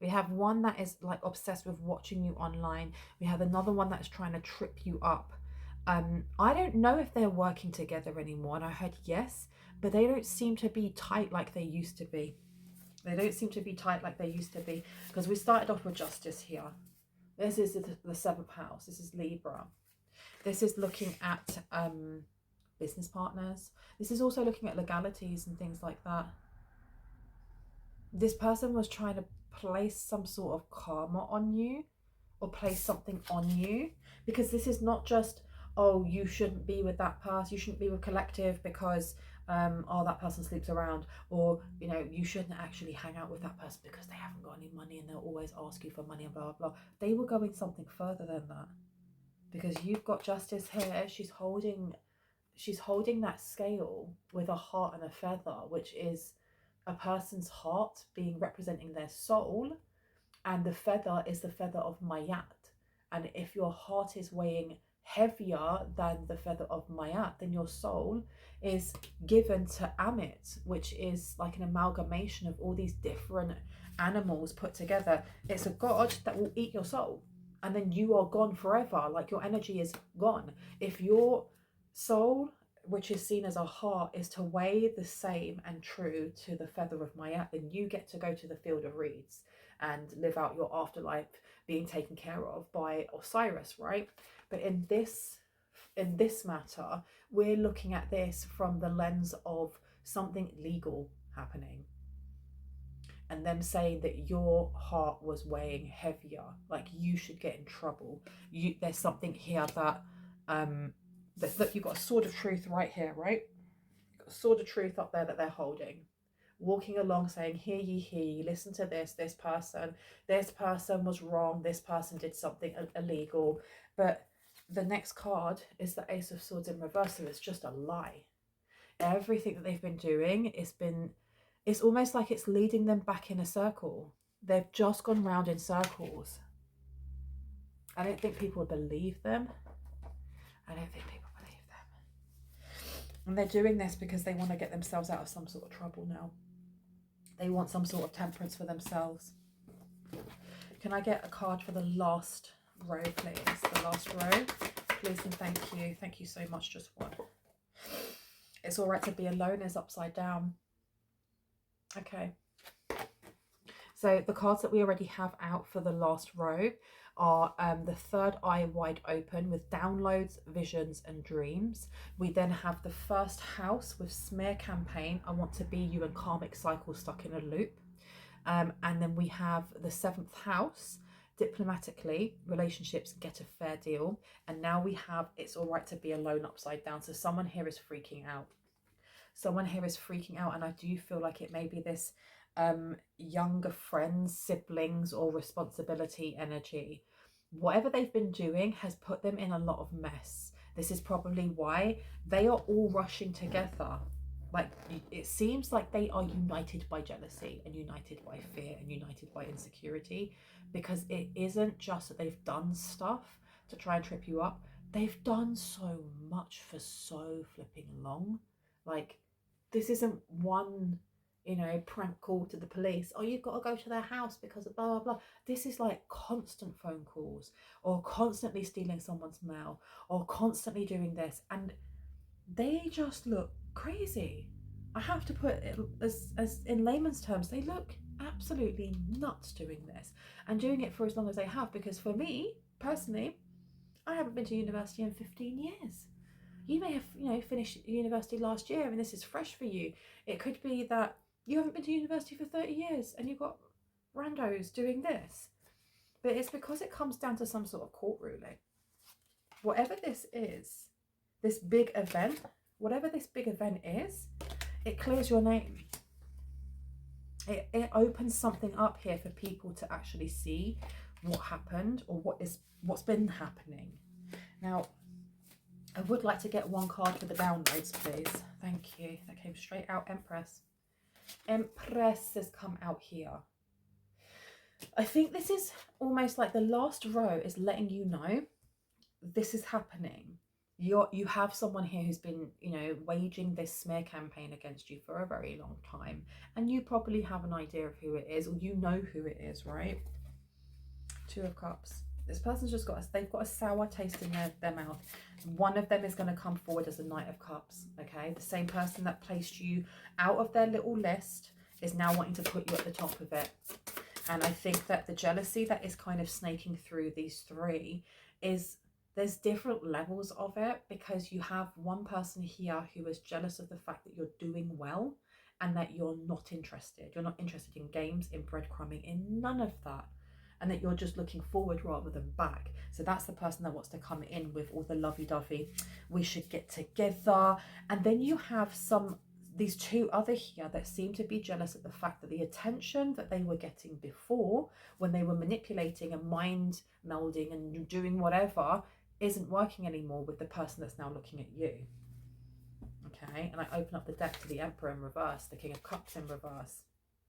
We have one that is like obsessed with watching you online. We have another one that's trying to trip you up. I don't know if they're working together anymore, and I heard yes, but they don't seem to be tight like they used to be. They don't seem to be tight like they used to be, because we started off with Justice here. This is the 7th house. This is Libra. This is looking at business partners. This is also looking at legalities and things like that. This person was trying to place some sort of karma on you, or place something on you, because this is not just, oh, you shouldn't be with that person, you shouldn't be with collective because oh, that person sleeps around, or you know, you shouldn't actually hang out with that person because they haven't got any money and they'll always ask you for money and blah blah blah. They were going something further than that, because you've got Justice here. She's holding she's holding that scale with a heart and a feather, which is a person's heart being representing their soul, and the feather is the feather of Mayat. And if your heart is weighing heavier than the feather of Mayat, then your soul is given to Amit, which is like an amalgamation of all these different animals put together. It's a god that will eat your soul, and then you are gone forever. Like, your energy is gone. If your soul, which is seen as a heart, is to weigh the same and true to the feather of Mayat, then you get to go to the field of reeds and live out your afterlife being taken care of by Osiris, right? But in this matter, we're looking at this from the lens of something legal happening, and them saying that your heart was weighing heavier, like you should get in trouble. There's something here that look, you've got a sword of truth right here, right? You've got a sword of truth up there that they're holding, walking along saying, hear ye, listen to this person was wrong, this person did something illegal. But the next card is the Ace of Swords in reverse, so it's just a lie. Everything that they've been doing, it's almost like it's leading them back in a circle. They've just gone round in circles. I don't think people believe them. And they're doing this because they want to get themselves out of some sort of trouble now. They want some sort of temperance for themselves. Can I get a card for the last row, please? The last row, please and thank you. Thank you so much, just one. It's all right to be alone is upside down. Okay. So the cards that we already have out for the last row are the third eye wide open with downloads, visions and dreams. We then have the first house with smear campaign, I want to be you, and karmic cycle stuck in a loop. And then we have the seventh house, diplomatically, relationships, get a fair deal. And now we have it's all right to be alone upside down. So someone here is freaking out. Someone here is freaking out, and I do feel like it may be this younger friends, siblings or responsibility energy. Whatever they've been doing has put them in a lot of mess. This is probably why they are all rushing together. Like, it seems like they are united by jealousy and united by fear and united by insecurity, because it isn't just that they've done stuff to try and trip you up. They've done so much for so flipping long. Like, this isn't one, prank call to the police. Oh, you've got to go to their house because of blah, blah, blah. This is like constant phone calls, or constantly stealing someone's mail, or constantly doing this. And they just look crazy. I have to put it as in layman's terms, they look absolutely nuts doing this, and doing it for as long as they have. Because for me, personally, I haven't been to university in 15 years. You may have, finished university last year and this is fresh for you. It could be that you haven't been to university for 30 years and you've got randos doing this. But it's because it comes down to some sort of court ruling. Whatever this is, this big event, whatever this big event is, it clears your name. It opens something up here for people to actually see what happened, or what's been happening. Now, I would like to get one card for the downloads, please. Thank you. That came straight out. Empress. Empress has come out here. I think this is almost like the last row is letting you know this is happening. You have someone here who's been, waging this smear campaign against you for a very long time. And you probably have an idea of who it is, or you know who it is, right? Two of Cups. This person's just they've got a sour taste in their mouth. One of them is going to come forward as a Knight of Cups, okay? The same person that placed you out of their little list is now wanting to put you at the top of it. And I think that the jealousy that is kind of snaking through these three is, there's different levels of it, because you have one person here who is jealous of the fact that you're doing well and that you're not interested. You're not interested in games, in breadcrumbing, in none of that. And that you're just looking forward rather than back. So that's the person that wants to come in with all the lovey-dovey, we should get together. And then you have these two other here that seem to be jealous of the fact that the attention that they were getting before, when they were manipulating and mind melding and doing whatever, isn't working anymore with the person that's now looking at you. okay, and I open up the deck to the Emperor in reverse, the King of Cups in reverse,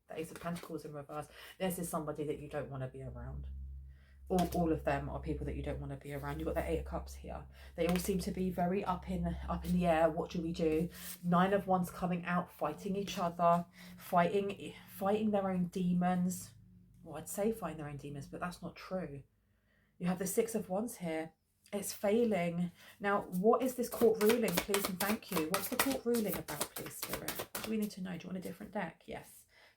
the Ace of Pentacles in reverse, this is somebody that you don't want to be around. All of them are people that you don't want to be around. You've got the Eight of Cups here. They all seem to be very up in the air. What do we do? Nine of Wands coming out, fighting each other, fighting their own demons. Well, I'd say fighting their own demons, but that's not true. You have the Six of Wands here. It's failing. Now, what is this court ruling, please and thank you? What's the court ruling about, please, Spirit? What do we need to know? Do you want a different deck? Yes.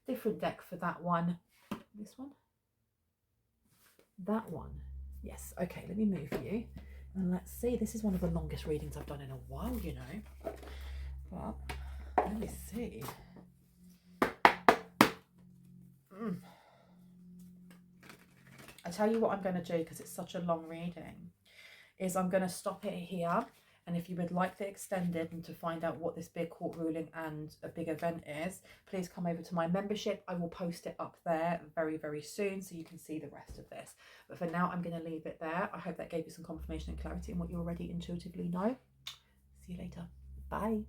Different deck for that one. This one? That one. Yes. Okay, let me move you. And let's see. This is one of the longest readings I've done in a while, you know. But let me see. I tell you what I'm going to do, because it's such a long reading, is I'm going to stop it here. And if you would like the extended and to find out what this big court ruling and a big event is, please come over to my membership. I will post it up there very, very soon so you can see the rest of this. But for now, I'm going to leave it there. I hope that gave you some confirmation and clarity in what you already intuitively know. See you later. Bye.